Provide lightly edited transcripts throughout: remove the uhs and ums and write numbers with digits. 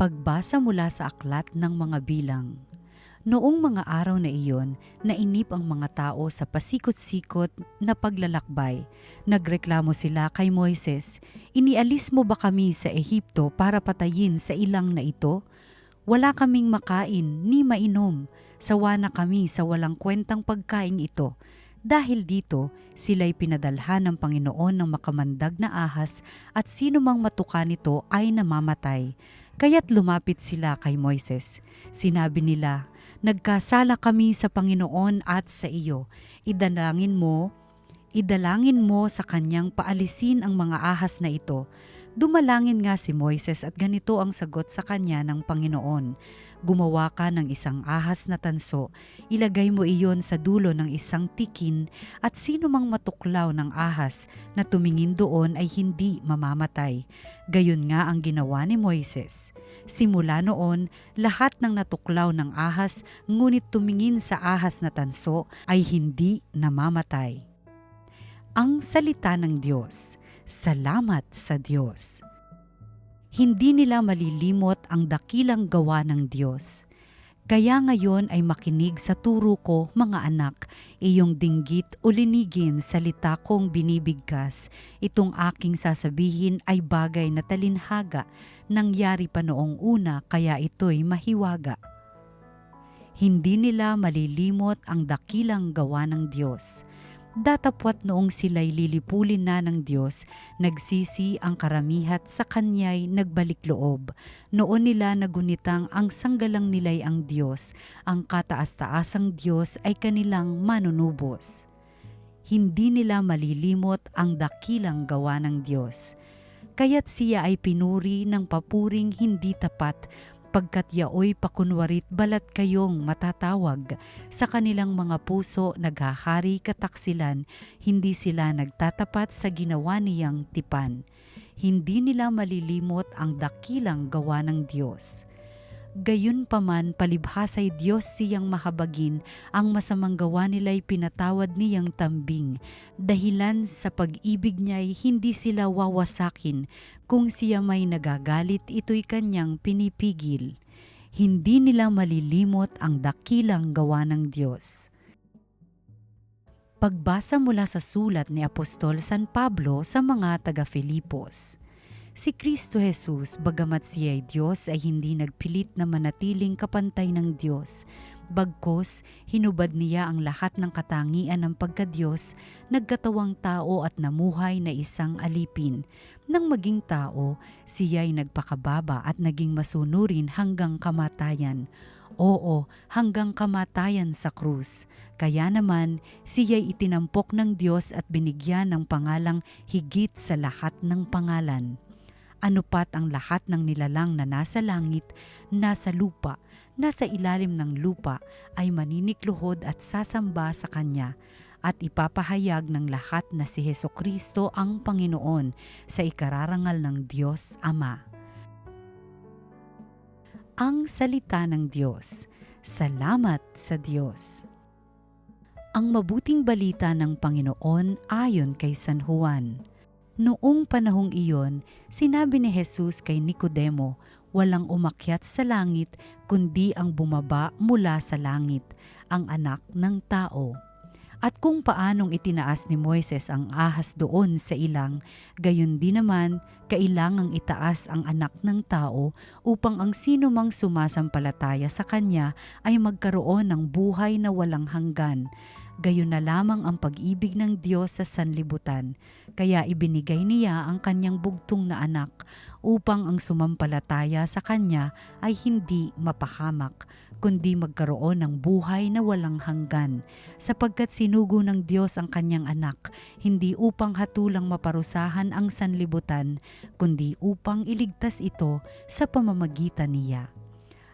Pagbasa mula sa aklat ng mga bilang. Noong mga araw na iyon, nainip ang mga tao sa pasikot-sikot na paglalakbay. Nagreklamo sila kay Moises, "Inialis mo ba kami sa Ehipto para patayin sa ilang na ito? Wala kaming makain ni mainom. Sawa na kami sa walang kwentang pagkain ito." Dahil dito, sila'y pinadalhan ng Panginoon ng makamandag na ahas at sino mang matuka nito ay namamatay. Kaya't lumapit sila kay Moises. Sinabi nila, "Nagkasala kami sa Panginoon at sa iyo. Idalangin mo sa kanyang paalisin ang mga ahas na ito." Dumalangin nga si Moises at ganito ang sagot sa kanya ng Panginoon, "Gumawa ka ng isang ahas na tanso, ilagay mo iyon sa dulo ng isang tikin at sino mang matuklaw ng ahas na tumingin doon ay hindi mamamatay." Gayon nga ang ginawa ni Moises. Simula noon, lahat ng natuklaw ng ahas ngunit tumingin sa ahas na tanso ay hindi namamatay. Ang salita ng Diyos. Salamat sa Diyos. Hindi nila malilimot ang dakilang gawa ng Diyos. Kaya ngayon ay makinig sa turo ko, mga anak, iyong dinggit o linigin salita kong binibigkas. Itong aking sasabihin ay bagay na talinhaga, nangyari pa noong una kaya ito'y mahiwaga. Hindi nila malilimot ang dakilang gawa ng Diyos. Datapwat noong sila'y lilipulin na ng Diyos, nagsisi ang karamihat sa Kanya'y nagbalik loob. Noon nila nagunitang ang sanggalang nila'y ang Diyos, ang kataas-taasang Diyos ay kanilang manunubos. Hindi nila malilimot ang dakilang gawa ng Diyos. Kaya't siya ay pinuri ng papuring hindi tapat, pagkat yaoy pakunwarit balat kayong matatawag. Sa kanilang mga puso naghahari kataksilan, hindi sila nagtatapat sa ginawa niyang tipan. Hindi nila malilimot ang dakilang gawa ng Diyos. Gayunpaman palibhasa'y Diyos siyang mahabagin, ang masamang gawa nila'y pinatawad niyang tambing. Dahilan sa pag-ibig niya'y hindi sila wawasakin, kung siya may nagagalit ito'y kanyang pinipigil. Hindi nila malilimot ang dakilang gawa ng Diyos. Pagbasa mula sa sulat ni Apostol San Pablo sa mga taga-Filipos. Si Kristo Jesus, bagamat siya ay Diyos, ay hindi nagpilit na manatiling kapantay ng Diyos. Bagkus, hinubad niya ang lahat ng katangian ng pagka-Diyos, nagkatawang tao at namuhay na isang alipin. Nang maging tao, siya ay nagpakababa at naging masunurin hanggang kamatayan. Oo, hanggang kamatayan sa krus. Kaya naman, siya'y itinampok ng Diyos at binigyan ng pangalang higit sa lahat ng pangalan. Anupat ang lahat ng nilalang na nasa langit, nasa lupa, nasa ilalim ng lupa ay maninikluhod at sasamba sa Kanya, at ipapahayag ng lahat na si Hesukristo ang Panginoon sa ikararangal ng Diyos Ama. Ang salita ng Diyos. Salamat sa Diyos. Ang mabuting balita ng Panginoon ayon kay San Juan. Noong panahong iyon, sinabi ni Jesus kay Nicodemo, "Walang umakyat sa langit, kundi ang bumaba mula sa langit, ang anak ng tao." At kung paanong itinaas ni Moises ang ahas doon sa ilang, gayon din naman, kailangang itaas ang anak ng tao upang ang sino mang sumasampalataya sa kanya ay magkaroon ng buhay na walang hanggan. Gayon na lamang ang pag-ibig ng Diyos sa sanlibutan, kaya ibinigay niya ang kanyang bugtong na anak upang ang sumampalataya sa kanya ay hindi mapahamak, kundi magkaroon ng buhay na walang hanggan. Sapagkat sinugo ng Diyos ang kanyang anak, hindi upang hatulang maparusahan ang sanlibutan, kundi upang iligtas ito sa pamamagitan niya.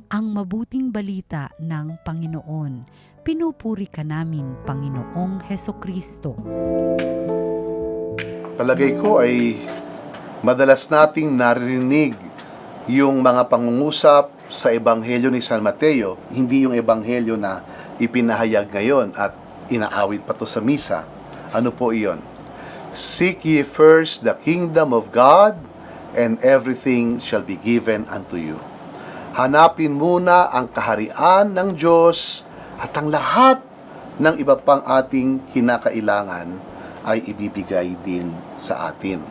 Ang mabuting balita ng Panginoon. Pinupuri ka namin, Panginoong Hesukristo. Palagay ko ay madalas nating narinig yung mga pangungusap sa Ebanghelyo ni San Mateo, hindi yung Ebanghelyo na ipinahayag ngayon at inaawit pa to sa misa. Ano po iyon? Seek ye first the kingdom of God, and everything shall be given unto you. Hanapin muna ang kaharian ng Diyos at ang lahat ng iba pang ating kinakailangan ay ibibigay din sa atin.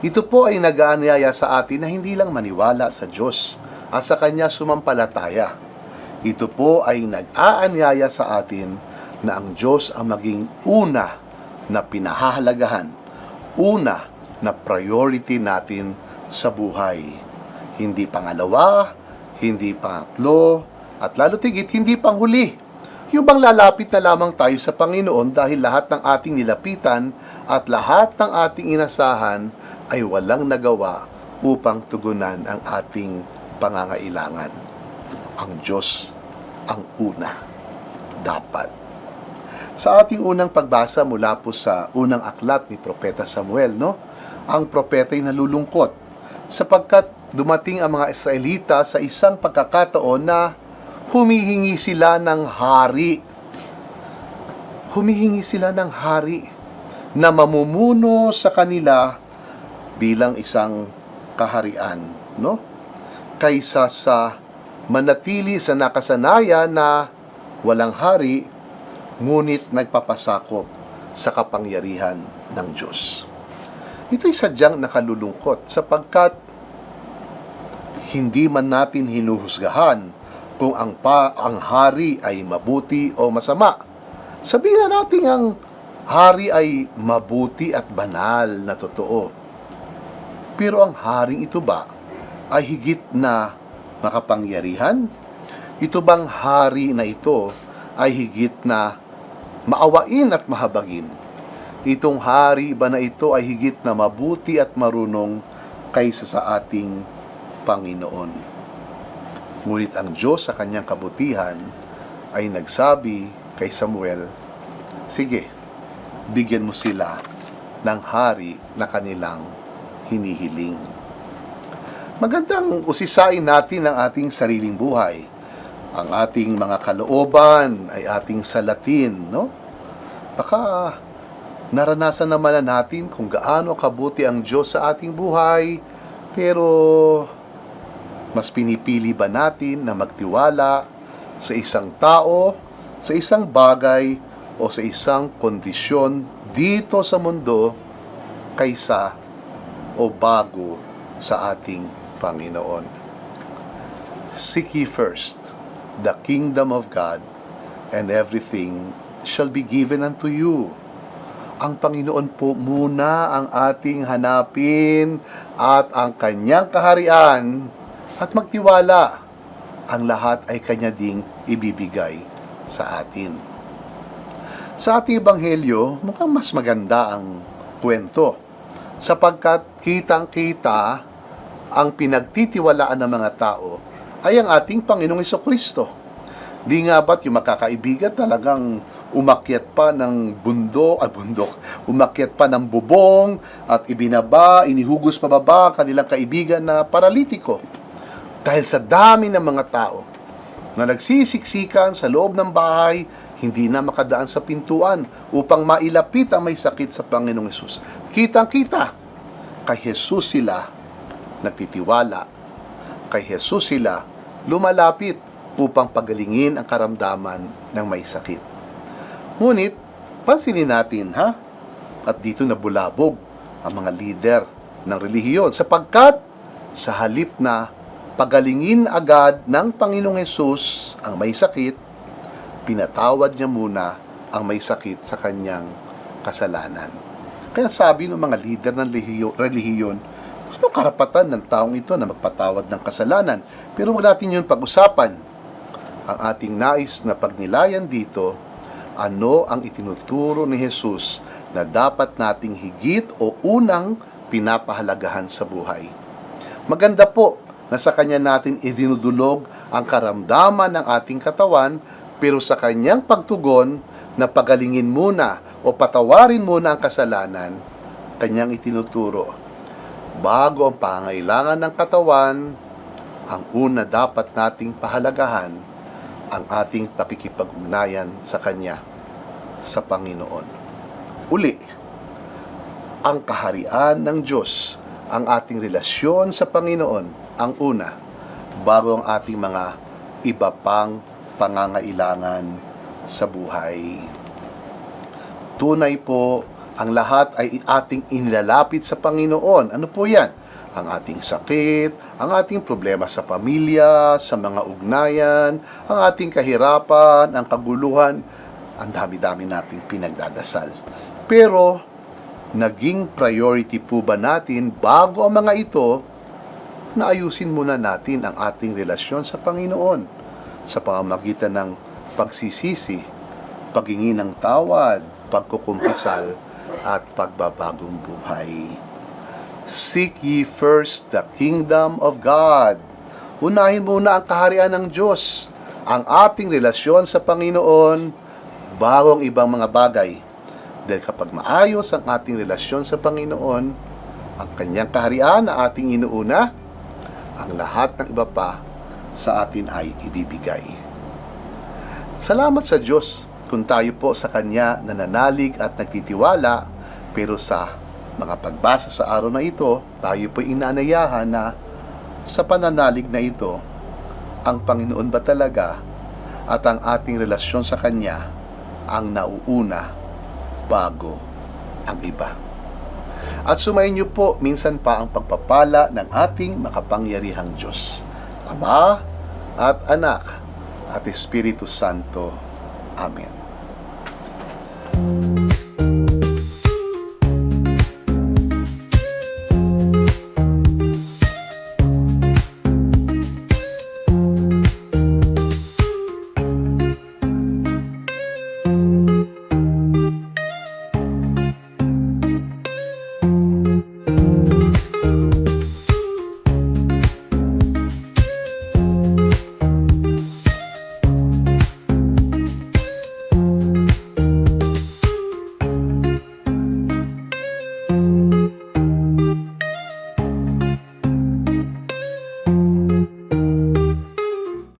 Ito po ay nag-aanyaya sa atin na hindi lang maniwala sa Diyos at sa Kanya sumampalataya. Ito po ay nag-aanyaya sa atin na ang Diyos ang maging una na pinahahalagahan, una na priority natin sa buhay. Hindi pangalawa, hindi pangatlo, at lalo tigit, hindi panghuli. Yung bang lalapit na lamang tayo sa Panginoon dahil lahat ng ating nilapitan at lahat ng ating inasahan ay walang nagawa upang tugunan ang ating pangangailangan. Ang Diyos ang una. Dapat. Sa ating unang pagbasa mula po sa unang aklat ni Propeta Samuel, ang propeta ay nalulungkot sapagkat dumating ang mga Israelita sa isang pagkakataon na humihingi sila ng hari. Humihingi sila ng hari na mamumuno sa kanila bilang isang kaharian, kaysa sa manatili sa nakasanayan na walang hari, ngunit nagpapasakop sa kapangyarihan ng Diyos. Ito'y sadyang nakalulungkot sapagkat hindi man natin hinuhusgahan kung ang hari ay mabuti o masama. Sabihin natin ang hari ay mabuti at banal na totoo. Pero ang haring ito ba ay higit na makapangyarihan? Ito bang hari na ito ay higit na maawain at mahabagin? Itong hari ba na ito ay higit na mabuti at marunong kaysa sa ating Panginoon? Ngunit ang Diyos sa kanyang kabutihan ay nagsabi kay Samuel, sige, bigyan mo sila ng hari na kanilang hinihiling. Magandang usisain natin ang ating sariling buhay. Ang ating mga kalooban ay ating salatin, Baka naranasan naman na natin kung gaano kabuti ang Diyos sa ating buhay, pero mas pinipili ba natin na magtiwala sa isang tao, sa isang bagay, o sa isang kondisyon dito sa mundo kaysa o bago sa ating Panginoon? Seek ye first the kingdom of God, and everything shall be given unto you. Ang Panginoon po muna ang ating hanapin at ang kanyang kaharian at magtiwala. Ang lahat ay kanya ding ibibigay sa atin. Sa ating ebanghelyo, mukhang mas maganda ang kwento sapagkat kitang-kita ang pinagtitiwalaan ng mga tao ay ang ating Panginoong Jesucristo. Di nga ba't yung makakaibigan talagang umakyat pa ng bundok, umakyat pa ng bubong at ibinaba, inihugos pababa kanilang kaibigan na paralitiko. Dahil sa dami ng mga tao na nagsisiksikan sa loob ng bahay, hindi na makadaan sa pintuan upang mailapit ang may sakit sa Panginoong Hesus. Kitang-kita, kay Jesus sila nagtitiwala. Kay Jesus sila lumalapit upang pagalingin ang karamdaman ng may sakit. Ngunit, pansinin natin, at dito nabulabog ang mga lider ng relihiyon sapagkat sa halip na pagalingin agad ng Panginoong Hesus ang may sakit, pinatawad niya muna ang may sakit sa kanyang kasalanan. Kaya sabi ng mga lider ng relihiyon, ano karapatan ng taong ito na magpatawad ng kasalanan? Pero wag natin yun pag-usapan. Ang ating nais na pagnilayan dito, ano ang itinuturo ni Jesus na dapat nating higit o unang pinapahalagahan sa buhay. Maganda po na sa Kanya natin idinudulog ang karamdaman ng ating katawan, pero sa Kanyang pagtugon na pagalingin muna o patawarin muna ang kasalanan, Kanyang itinuturo. Bago ang pangailangan ng katawan, ang una dapat nating pahalagahan ang ating pakikipag-ugnayan sa Kanya, sa Panginoon. Uli, ang kaharian ng Diyos, ang ating relasyon sa Panginoon, ang una. bago ang ating mga iba pang pangangailangan sa buhay. Tunay po, ang lahat ay ating inilalapit sa Panginoon. Ano po yan? Ang ating sakit, ang ating problema sa pamilya, sa mga ugnayan, ang ating kahirapan, ang kaguluhan, ang dami-dami nating pinagdadasal. Pero, naging priority po ba natin bago ang mga ito, na ayusin muna natin ang ating relasyon sa Panginoon sa pamamagitan ng pagsisisi, paghingi ng tawad, pagkukumpisal, at pagbabagong buhay. Seek ye first the kingdom of God. Unahin muna ang kaharian ng Diyos, ang ating relasyon sa Panginoon, bago ang ibang mga bagay. Dahil kapag maayos ang ating relasyon sa Panginoon, ang kanyang kaharian na ating inuuna, ang lahat ng iba pa sa atin ay ibibigay. Salamat sa Diyos kung tayo po sa Kanya nananalig at nagtitiwala, pero sa mga pagbasa sa araw na ito, tayo po inaanayahan na sa pananalig na ito, ang Panginoon ba talaga at ang ating relasyon sa Kanya ang nauuna bago ang iba. At sumayin niyo po minsan pa ang pagpapala ng ating makapangyarihang Diyos, Ama at Anak at Espiritu Santo. Amen.